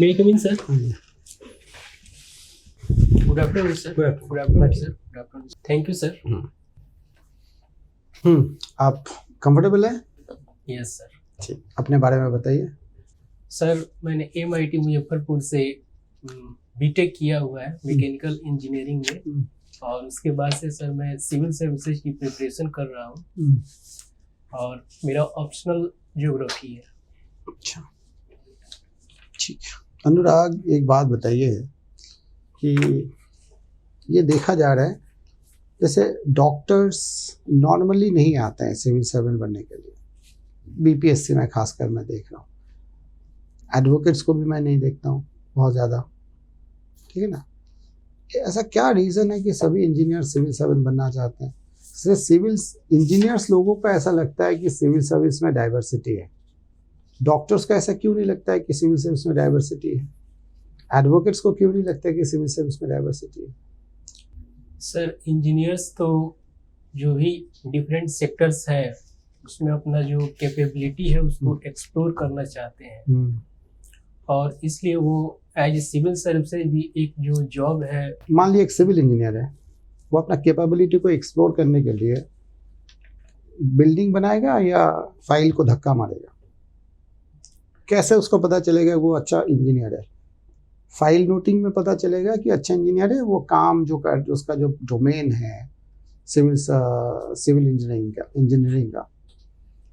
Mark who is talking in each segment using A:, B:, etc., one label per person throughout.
A: May I come in, sir?
B: हाँ जी।
A: Good afternoon, sir.
B: Good afternoon.
A: Good afternoon, sir. Good afternoon. Thank you, sir.
B: आप comfortable हैं?
A: Yes, sir.
B: ठीक, अपने बारे में बताइए।
A: सर मैंने MIT मुजफ्फरपुर से बीटेक किया हुआ है मैकेनिकल इंजीनियरिंग में, और उसके बाद से सर मैं सिविल सर्विसेज की प्रिपरेशन कर रहा हूँ और मेरा ऑप्शनल ज्योग्राफी है।
B: अच्छा, ठीक है। अनुराग, एक बात बताइए कि ये देखा जा रहा है जैसे डॉक्टर्स नॉर्मली नहीं आते हैं सिविल सर्वेंट बनने के लिए, बीपीएससी में खासकर मैं देख रहा हूँ। एडवोकेट्स को भी मैं नहीं देखता हूँ बहुत ज़्यादा, ठीक है ना। ऐसा क्या रीज़न है कि सभी इंजीनियर सिविल सर्वेंट बनना चाहते हैं? सिर्फ सिविल इंजीनियर्स लोगों को ऐसा लगता है कि सिविल सर्विस में डाइवर्सिटी है, डॉक्टर्स को ऐसा क्यों नहीं लगता है कि सिविल सर्विस में डाइवर्सिटी है? एडवोकेट्स को क्यों नहीं लगता है कि सिविल सर्विस में डाइवर्सिटी है?
A: सर इंजीनियर्स तो जो भी डिफरेंट सेक्टर्स है उसमें अपना जो कैपेबिलिटी है उसको एक्सप्लोर करना चाहते हैं, और इसलिए वो एज ए सिविल सर्विसेज भी एक जो जॉब है।
B: मान लीजिए एक सिविल इंजीनियर है, वो अपना कैपेबिलिटी को एक्सप्लोर करने के लिए बिल्डिंग बनाएगा या फाइल को धक्का मारेगा? कैसे उसको पता चलेगा वो अच्छा इंजीनियर है? फाइल नोटिंग में पता चलेगा कि अच्छा इंजीनियर है? वो काम जो कर उसका जो डोमेन है सिविल इंजीनियरिंग का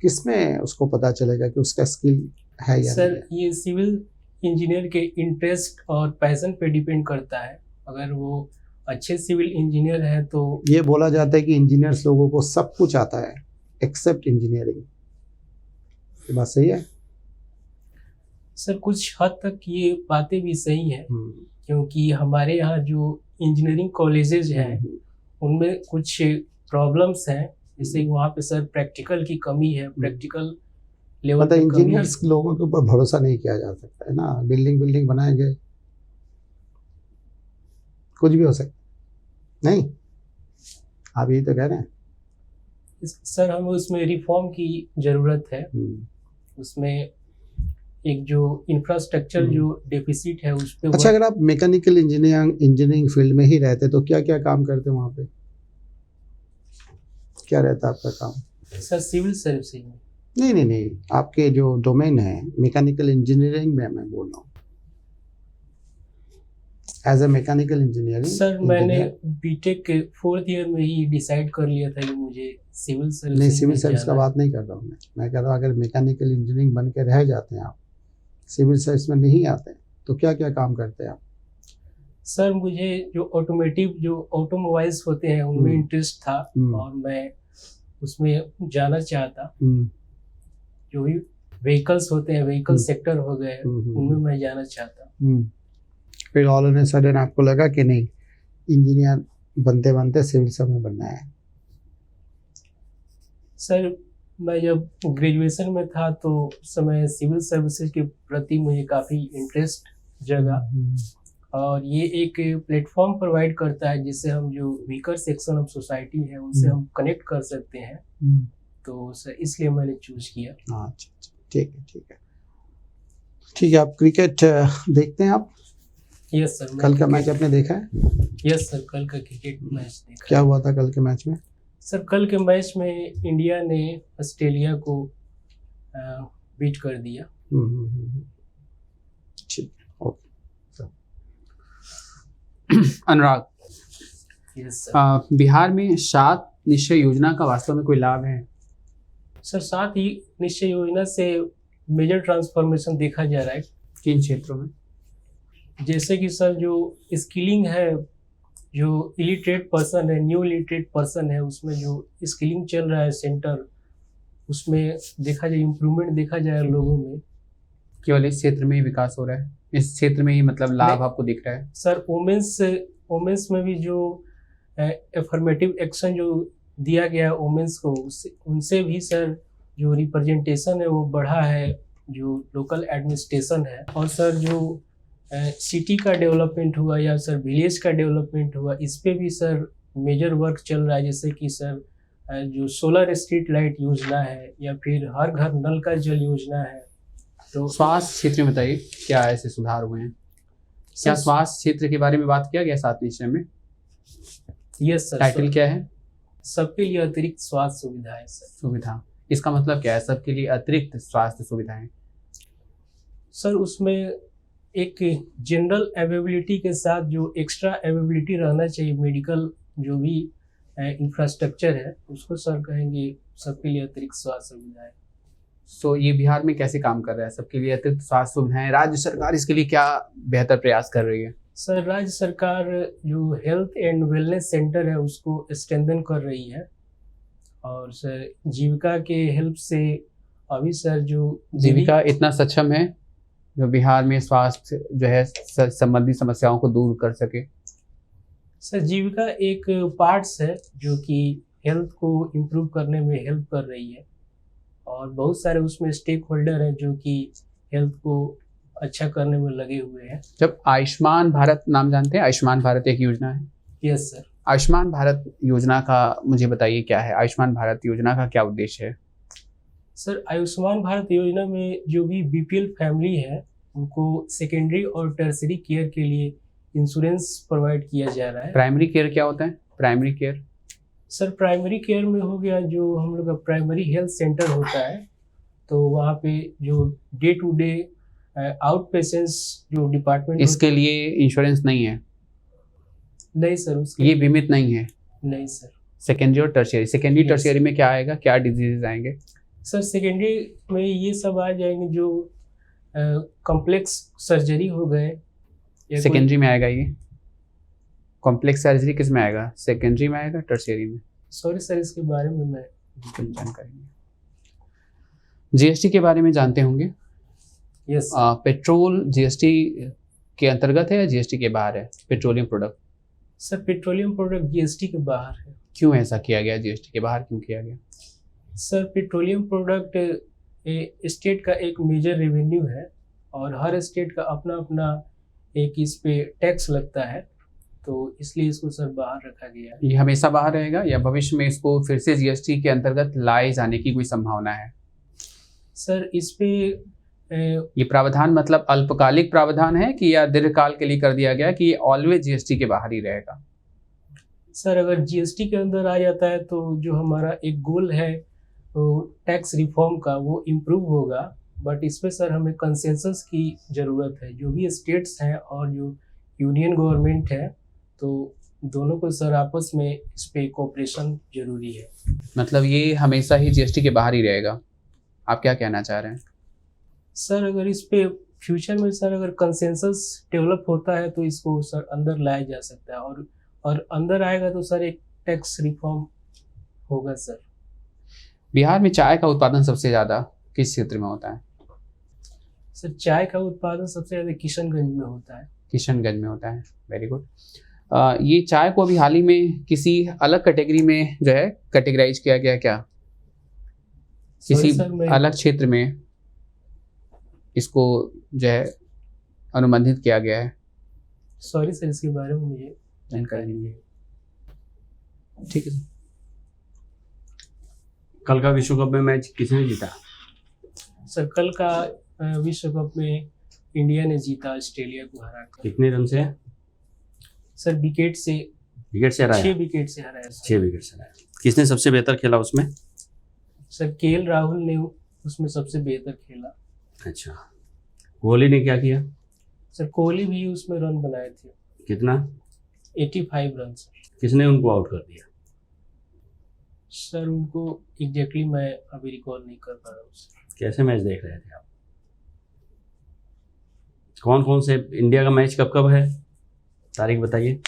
B: किसमें उसको पता चलेगा कि उसका स्किल है या
A: सर
B: नहीं?
A: ये सिविल इंजीनियर के इंटरेस्ट और पैशन पे डिपेंड करता है। अगर वो अच्छे सिविल इंजीनियर है तो
B: ये बोला जाता है कि इंजीनियर्स लोगों को सब कुछ आता है एक्सेप्ट इंजीनियरिंग, ये बात सही है?
A: सर कुछ हद तक ये बातें भी सही हैं, क्योंकि हमारे यहाँ जो इंजीनियरिंग कॉलेजेज हैं उनमें कुछ प्रॉब्लम्स हैं, जैसे वहाँ पे सर प्रैक्टिकल की कमी है, प्रैक्टिकल लेवल
B: मतलब
A: पे कमी है।
B: इंजीनियर्स लोगों के ऊपर भरोसा नहीं किया जा सकता है ना। बिल्डिंग बनाएंगे, कुछ भी हो सकता नहीं, आप यही तो कह रहे हैं।
A: सर हमें उसमें रिफॉर्म की ज़रूरत है, उसमें एक जो इंफ्रास्ट्रक्चर जो डेफिसिट है उस पे।
B: अच्छा, अगर आप मैकेनिकल इंजीनियरिंग फील्ड में ही रहते तो क्या क्या काम करते वहाँ पे? क्या रहता आपका काम?
A: सर सिविल सर्विसेज में।
B: नहीं, आपके जो डोमेन है मैकेनिकल इंजीनियरिंग में मैं बोल रहा हूँ, as a mechanical engineering.
A: Sir मैंने बीटेक के 4th ईयर में ही डिसाइड कर लिया था कि मुझे सिविल सर्विस
B: नहीं, सिविल सर्विस का बात नहीं कर रहा हूँ मैं कह रहा हूँ अगर मैकेनिकल इंजीनियरिंग बन के रह जाते हैं आप, सिविल सर्विस में नहीं आते तो क्या क्या काम करते हैं आप?
A: सर मुझे जो ऑटोमोबाइल्स होते हैं उनमें इंटरेस्ट था और मैं उसमें जाना चाहता। जो भी व्हीकल्स होते हैं, व्हीकल सेक्टर हो गए, उनमें मैं जाना चाहता।
B: फिर ऑल ऑफ अ सडन आपको लगा कि नहीं, इंजीनियर बनते बनते सिविल सर्विस में बनना है?
A: सर मैं जब ग्रेजुएशन में था तो उस समय सिविल सर्विसेज के प्रति मुझे काफ़ी इंटरेस्ट जगा, और ये एक प्लेटफॉर्म प्रोवाइड करता है जिससे हम जो वीकर सेक्शन ऑफ सोसाइटी है उनसे हम कनेक्ट कर सकते हैं। तो सर इसलिए मैंने चूज किया।
B: अच्छा, ठीक है। आप क्रिकेट देखते हैं आप?
A: Yes sir.
B: कल का मैच आपने देखा है?
A: यस सर, कल का क्रिकेट मैच देखा।
B: क्या हुआ था कल के मैच में?
A: सर कल के मैच में इंडिया ने ऑस्ट्रेलिया को बीट कर दिया।
B: ठीक, ओके।
C: अनुराग,
A: यस सर।
C: बिहार में 7 निश्चय योजना का वास्तव में कोई लाभ है?
A: सर 7 ही निश्चय योजना से मेजर ट्रांसफॉर्मेशन देखा जा रहा है।
C: किन क्षेत्रों में?
A: जैसे कि सर जो स्किलिंग है, जो इलिटरेट पर्सन है, न्यू इलिटरेट पर्सन है, उसमें जो स्किलिंग चल रहा है सेंटर, उसमें देखा जाए इम्प्रूवमेंट देखा जाए लोगों में।
C: केवल इस क्षेत्र में ही विकास हो रहा है? इस क्षेत्र में ही मतलब लाभ आपको दिख रहा है?
A: सर वोमेंस में भी जो एफर्मेटिव एक्शन जो दिया गया है वोमेंस को, उनसे भी सर जो रिप्रेजेंटेशन है वो बढ़ा है, जो लोकल एडमिनिस्ट्रेशन है। और सर जो सिटी का डेवलपमेंट हुआ या सर विलेज का डेवलपमेंट हुआ, इस पे भी सर मेजर वर्क चल रहा है। जैसे कि सर जो सोलर स्ट्रीट लाइट योजना है, या फिर हर घर नल का जल योजना है, तो
C: स्वास्थ्य क्षेत्र में बताइए क्या ऐसे सुधार हुए हैं? क्या
A: सर,
C: स्वास्थ्य क्षेत्र के बारे में बात किया गया 7वें विषय में?
A: यस सर,
C: टाइटल क्या है?
A: सबके लिए अतिरिक्त स्वास्थ्य सुविधा है सर।
C: सुविधा, इसका मतलब क्या है? सबके लिए अतिरिक्त स्वास्थ्य सुविधाएं।
A: सर उसमें एक जनरल अवेलेबिलिटी के साथ जो एक्स्ट्रा अवेलेबिलिटी रहना चाहिए, मेडिकल जो भी इंफ्रास्ट्रक्चर है उसको सर कहेंगे सबके लिए अतिरिक्त स्वास्थ्य सुविधा है।
C: सो ये बिहार में कैसे काम कर रहा है सबके लिए अतिरिक्त स्वास्थ्य सुविधाएं? राज्य सरकार इसके लिए क्या बेहतर प्रयास कर रही है?
A: सर राज्य सरकार जो हेल्थ एंड वेलनेस सेंटर है उसको स्ट्रेंथन कर रही है, और सर जीविका के हेल्प से अभी सर जो
C: जीविका इतना सक्षम है जो बिहार में स्वास्थ्य जो है संबंधी समस्याओं को दूर कर सके?
A: सर जीविका एक पार्ट्स है जो कि हेल्थ को इम्प्रूव करने में हेल्प कर रही है, और बहुत सारे उसमें स्टेक होल्डर हैं जो कि हेल्थ को अच्छा करने में लगे हुए हैं।
C: जब आयुष्मान भारत नाम जानते हैं? आयुष्मान भारत एक योजना है।
A: Yes sir.
C: आयुष्मान भारत योजना का मुझे बताइए क्या है? आयुष्मान भारत योजना का क्या उद्देश्य है?
A: सर आयुष्मान भारत योजना में जो भी बीपीएल फैमिली है उनको सेकेंडरी और टर्सरी केयर के लिए इंश्योरेंस प्रोवाइड किया जा रहा है।
C: प्राइमरी केयर क्या होता है? Primary care
A: sir primary care में हो गया जो हम लोग का प्राइमरी हेल्थ सेंटर होता है, तो वहाँ पे जो day to day outpatients जो डिपार्टमेंट
C: इसके लिए इंश्योरेंस नहीं है?
A: नहीं सर, उसके
C: ये बीमित नहीं है?
A: नहीं सर।
C: सेकेंडरी और टर्शियरी, सेकेंडरी
A: Yes.
C: टर्शियरी में क्या आएगा? क्या डिजीजेज आएंगे?
A: सर सेकेंडरी में ये सब आ जाएंगे जो कॉम्प्लेक्स सर्जरी हो गए या
C: सेकेंडरी में आएगा ये? कॉम्प्लेक्स सर्जरी किस में आएगा? सेकेंडरी में आएगा, टर्शियरी में?
A: सॉरी सर इसके बारे में मैं
C: जानकारी नहीं। जीएसटी के बारे में जानते होंगे?
A: यस
C: पेट्रोल जीएसटी के अंतर्गत है या जीएसटी के बाहर है? Petroleum product
A: sir petroleum product GST के बाहर है।
C: क्यों ऐसा किया गया? जीएसटी के बाहर क्यों किया गया?
A: सर पेट्रोलियम प्रोडक्ट स्टेट का एक मेजर रेवेन्यू है, और हर स्टेट का अपना अपना एक इस पे टैक्स लगता है, तो इसलिए इसको सर बाहर रखा गया है।
C: ये हमेशा बाहर रहेगा या भविष्य में इसको फिर से जीएसटी के अंतर्गत लाए जाने की कोई संभावना है?
A: सर इस पे
C: ये प्रावधान मतलब अल्पकालिक प्रावधान है कि या दीर्घकाल के लिए कर दिया गया कि ये ऑलवेज जीएसटी के बाहर ही रहेगा?
A: सर अगर जीएसटी के अंदर आ जाता है तो जो हमारा एक गोल है तो टैक्स रिफॉर्म का वो इम्प्रूव होगा, बट इस पे सर हमें कंसेंसस की ज़रूरत है। जो भी स्टेट्स हैं और जो यूनियन गवर्नमेंट है, तो दोनों को सर आपस में इस पे कोऑपरेशन जरूरी है।
C: मतलब ये हमेशा ही जीएसटी के बाहर ही रहेगा? आप क्या कहना चाह रहे हैं?
A: सर अगर इस पे फ्यूचर में सर अगर कंसेंसस डेवलप होता है तो इसको सर अंदर लाया जा सकता है, और अंदर आएगा तो सर एक टैक्स रिफॉर्म होगा सर।
C: बिहार में चाय का उत्पादन सबसे ज़्यादा किस क्षेत्र में होता है?
A: सर चाय का उत्पादन सबसे ज़्यादा किशनगंज में होता है।
C: किशनगंज में होता है, वेरी गुड। ये चाय को अभी हाल ही में किसी अलग कैटेगरी में जो है कैटेगराइज किया गया क्या? किसी अलग क्षेत्र में इसको जो है अनुबंधित किया गया है?
A: सॉरी सर इसके बारे में मुझे
C: जानकारी नहीं है। ठीक है।
D: कल का विश्व कप में मैच किसने जीता?
A: सर कल का विश्व कप में इंडिया ने जीता ऑस्ट्रेलिया को हराकर।
D: कितने रन से?
A: सर विकेट से
D: हराया?
A: 6 विकेट से हराया।
D: 6 विकेट से हराया। किसने सबसे बेहतर खेला उसमें?
A: सर केएल राहुल ने उसमें सबसे बेहतर खेला।
D: अच्छा, कोहली ने क्या किया?
A: सर कोहली भी उसमें रन बनाए थे।
D: कितना?
A: 85 रन।
D: किसने उनको आउट कर दिया?
A: सर उनको एग्जैक्टली मैं अभी रिकॉल नहीं कर पा रहा हूँ।
D: कैसे मैच देख रहे थे आप? कौन कौन से इंडिया का मैच कब कब है, तारीख बताइए।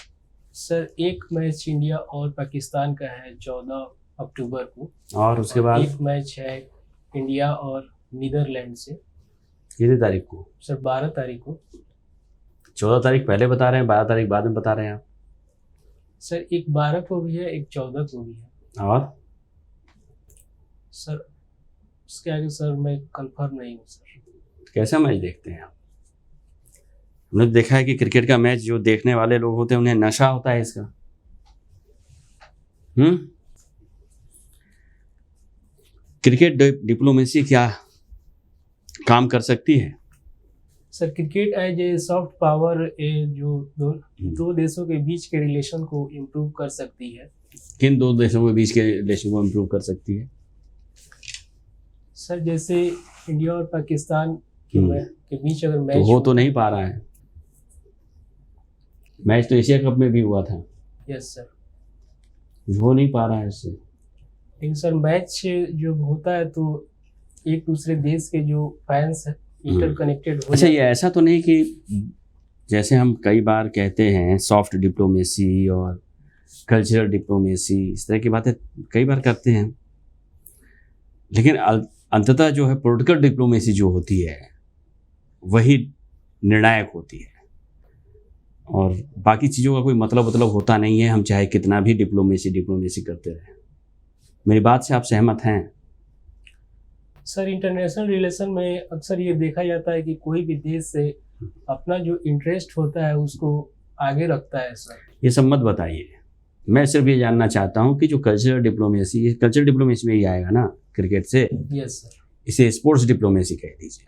A: सर एक मैच इंडिया और पाकिस्तान का है 14 अक्टूबर को,
D: और उसके बाद
A: एक मैच है इंडिया और नीदरलैंड से।
D: कितनी तारीख को?
A: सर 12 तारीख को।
D: 14 तारीख पहले बता रहे हैं, 12 तारीख बाद में बता रहे हैं आप।
A: सर एक 12 को भी है, एक 14 को भी है।
D: और
A: सर उसके आगे सर मैं कंफर्म नहीं हूँ सर।
D: कैसा मैच देखते हैं आप? हमने देखा है कि क्रिकेट का मैच जो देखने वाले लोग होते हैं उन्हें नशा होता है इसका। क्रिकेट डिप्लोमेसी क्या काम कर सकती है?
A: Sir cricket as a soft power जो दो देशों के बीच के रिलेशन को इम्प्रूव कर सकती है।
D: किन दो देशों के बीच के रिलेशन को इम्प्रूव कर सकती है?
A: सर जैसे इंडिया और पाकिस्तान के बीच अगर मैच
D: तो हो तो नहीं पा रहा है। मैच तो एशिया कप में भी हुआ था।
A: Yes sir.
D: हो नहीं पा रहा है इससे।
A: लेकिन सर मैच जो होता है तो एक दूसरे देश के जो फैंस हैं इंटरकनेक्टेड हो
D: अच्छा, ये
A: जाते हैं।
D: ऐसा तो नहीं कि जैसे हम कई बार कहते हैं सॉफ्ट डिप्लोमेसी और कल्चरल डिप्लोमेसी, इस तरह की बातें कई बार करते हैं, लेकिन अंततः जो है पॉलिटिकल डिप्लोमेसी जो होती है वही निर्णायक होती है, और बाकी चीज़ों का कोई मतलब होता नहीं है, हम चाहे कितना भी डिप्लोमेसी करते रहें। मेरी बात से आप सहमत हैं?
A: सर इंटरनेशनल रिलेशन में अक्सर ये देखा जाता है कि कोई भी देश से अपना जो इंटरेस्ट होता है उसको आगे रखता है सर।
D: ये सब मत बताइए, मैं सिर्फ ये जानना चाहता हूँ कि जो कल्चरल डिप्लोमेसी में ही आएगा ना क्रिकेट से।
A: Yes sir.
D: इसे स्पोर्ट्स डिप्लोमेसी कह दीजिए,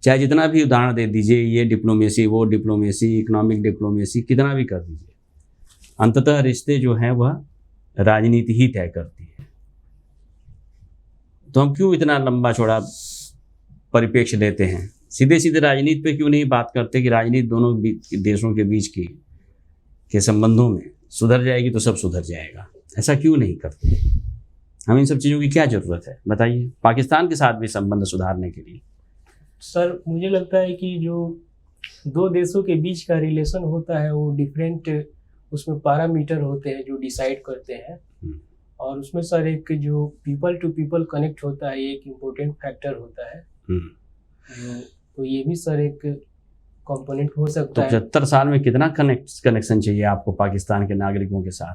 D: चाहे जितना भी उदाहरण दे दीजिए, ये डिप्लोमेसी वो डिप्लोमेसी इकोनॉमिक डिप्लोमेसी कितना भी कर दीजिए, अंततः रिश्ते जो हैं वह राजनीति ही तय करती है। तो हम क्यों इतना लंबा चौड़ा परिप्रेक्ष्य लेते हैं? सीधे सीधे राजनीति पे क्यों नहीं बात करते कि राजनीति दोनों देशों के बीच के संबंधों में सुधर जाएगी तो सब सुधर जाएगा? ऐसा क्यों नहीं करते? हमें इन सब चीज़ों की क्या ज़रूरत है बताइए, पाकिस्तान के साथ भी संबंध सुधारने के लिए।
A: सर मुझे लगता है कि जो दो देशों के बीच का रिलेशन होता है वो डिफरेंट उसमें पैरामीटर होते हैं जो डिसाइड करते हैं, और उसमें सर एक जो पीपल टू पीपल कनेक्ट होता है एक इम्पोर्टेंट फैक्टर होता है। तो ये भी सर एक कंपोनेंट हो सकता है।
D: 75 साल में कितना कनेक्शन चाहिए आपको पाकिस्तान के नागरिकों के साथ?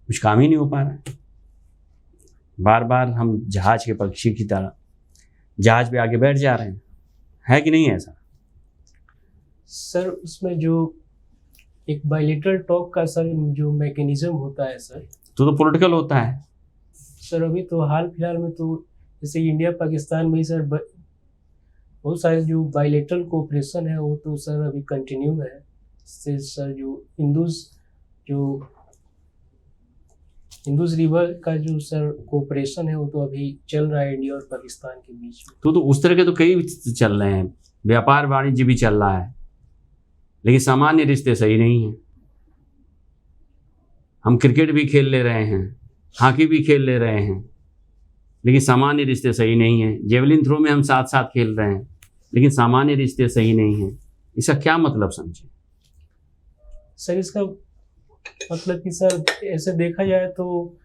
D: कुछ काम ही नहीं हो पा रहा है। बार बार हम जहाज के पक्षी की तरह जहाज पे आगे बैठ जा रहे हैं, है कि नहीं ऐसा?
A: सर उसमें जो एक बायलैटरल टॉक का सर जो मैकेनिज्म होता है सर,
D: तो पॉलिटिकल होता है।
A: सर अभी तो हाल फिलहाल में तो जैसे इंडिया पाकिस्तान में ही सर बहुत सारे जो बायलैटरल कोऑपरेशन है वो तो सर अभी कंटिन्यू है। इससे सर जो इंडस रिवर का जो सर कोऑपरेशन है वो तो अभी चल रहा है इंडिया और पाकिस्तान के बीच में।
D: तो उस तरह के तो कई चल रहे हैं, व्यापार वाणिज्य भी चल रहा है, लेकिन सामान्य रिश्ते सही नहीं हैं। हम क्रिकेट भी खेल ले रहे हैं, हॉकी भी खेल ले रहे हैं, लेकिन सामान्य रिश्ते सही नहीं हैं। जेवलिन थ्रो में हम साथ साथ खेल रहे हैं, लेकिन सामान्य रिश्ते सही नहीं हैं। इसका क्या मतलब समझे?
A: सर इसका मतलब कि सर ऐसे देखा जाए तो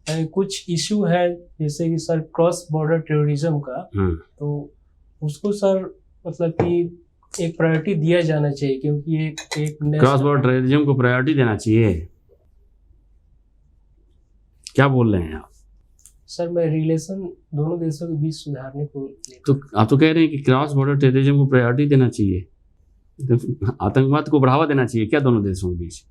A: कुछ इशू है जैसे कि सर क्रॉस बॉर्डर टेररिज्म का, तो उसको सर मतलब कि एक प्रायोरिटी दिया जाना चाहिए, क्योंकि एक
D: क्रॉस बॉर्डर टेररिज्म को प्रायोरिटी देना चाहिए। क्या बोल रहे हैं आप?
A: सर मैं रिलेशन दोनों देशों के बीच सुधारने को
D: तो आप तो कह रहे हैं कि क्रॉस बॉर्डर टेररिज्म को प्रायोरिटी देना चाहिए, तो आतंकवाद को बढ़ावा देना चाहिए क्या दोनों देशों के बीच?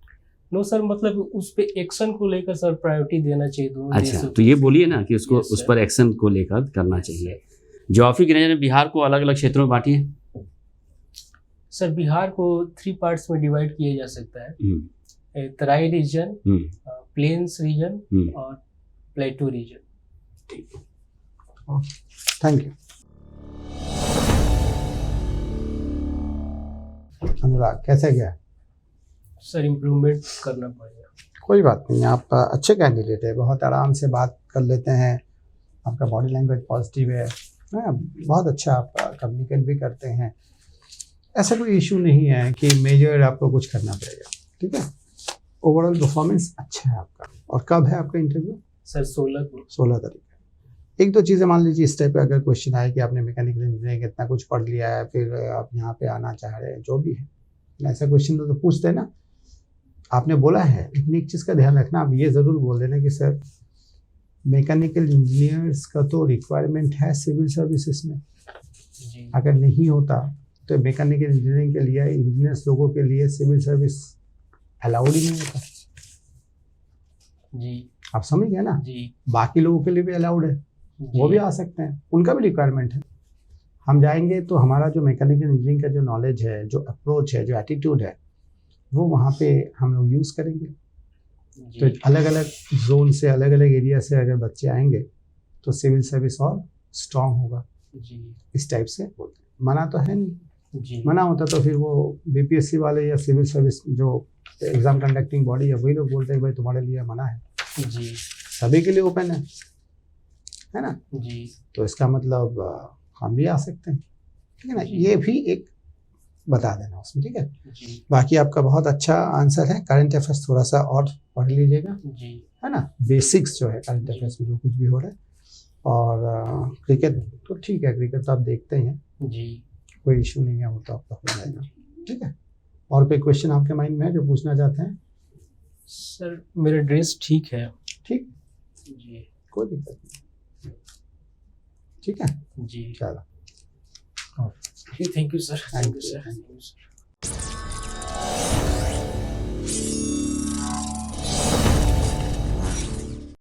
A: नो सर, मतलब उस पे एक्शन को लेकर सर प्रायोरिटी देना चाहिए दोनों
D: अच्छा,
A: देशों
D: तो ये बोलिए ना कि उसको
A: Yes,
D: उस पर एक्शन को लेकर करना चाहिए। ज्योग्राफी की नजर में बिहार को अलग अलग क्षेत्रों में बांटिए।
A: सर बिहार को 3 पार्ट्स में डिवाइड किया जा सकता है, तराई रीजन, प्लेन्स रीजन और plateau region.
B: Thank you. Anurag कैसे गया?
A: सर इम्प्रूवमेंट करना पड़ेगा।
B: कोई बात नहीं, आप अच्छे कैंडिडेट है, बहुत आराम से बात कर लेते हैं, आपका बॉडी लैंग्वेज पॉजिटिव है, बहुत अच्छा आप कम्युनिकेट भी करते हैं। ऐसा कोई इशू नहीं है कि मेजर आपको कुछ करना पड़ेगा, ठीक है। ओवरऑल परफॉर्मेंस अच्छा है आपका। और कब है आपका इंटरव्यू?
A: सर 16 को।
B: 16 तारीख है। 1-2 चीज़ें मान लीजिए इस टाइप पे अगर क्वेश्चन आए कि आपने मैकेनिकल इंजीनियरिंग इतना कुछ पढ़ लिया है, फिर आप यहाँ पे आना चाह रहे हैं, जो भी है, ऐसा क्वेश्चन तो पूछते हैं ना। आपने बोला है, लेकिन एक चीज़ का ध्यान रखना, आप ये ज़रूर बोल देना कि सर मैकेनिकल इंजीनियर्स का तो रिक्वायरमेंट है सिविल सर्विसेज में
A: जी।
B: अगर नहीं होता तो मैकेनिकल इंजीनियरिंग के लिए इंजीनियर्स लोगों के लिए सिविल सर्विस अलाउड ही नहीं होता
A: जी।
B: आप समझ गए ना।
A: जी।
B: बाकी लोगों के लिए भी अलाउड है, वो भी आ सकते हैं, उनका भी रिक्वायरमेंट है। हम जाएंगे तो हमारा जो मैकेनिकल इंजीनियरिंग का जो नॉलेज है, जो अप्रोच है, जो एटीट्यूड है, वो वहाँ पे हम लोग यूज़ करेंगे। तो
A: जी
B: अलग अलग जोन से, अलग अलग एरिया से अगर बच्चे आएंगे तो सिविल सर्विस और स्ट्रांग होगा।
A: जी
B: इस टाइप से बोलते हैं। मना तो है नहीं,
A: जी
B: मना होता तो फिर वो बीपीएससी वाले या सिविल सर्विस जो एग्जाम कंडक्टिंग बॉडी है वही लोग बोलते हैं भाई तुम्हारे लिए मना है।
A: जी
B: सभी के लिए ओपन है ना।
A: जी
B: तो इसका मतलब हम भी आ सकते हैं, ठीक है ना। ये भी एक बता देना उसमें, ठीक है।
A: जी
B: बाकी आपका बहुत अच्छा आंसर है। करंट अफेयर्स थोड़ा सा और पढ़ लीजिएगा,
A: जी
B: है ना। बेसिक्स जो है करंट अफेयर्स में जो कुछ भी हो रहा है। और क्रिकेट तो ठीक है, क्रिकेट तो आप देखते ही हैं,
A: जी
B: कोई इशू नहीं है, वो तो आपका हो जाएगा, ठीक है। और कोई क्वेश्चन आपके माइंड में है जो पूछना चाहते हैं?
A: सर मेरा ड्रेस ठीक है।
B: ठीक,
A: जी
B: कोई दिक्कत नहीं, ठीक है।
A: जी
B: चलो,
A: thank you sir,
B: Thank
A: thank you
B: you,
A: sir,
B: thank
A: thank you sir.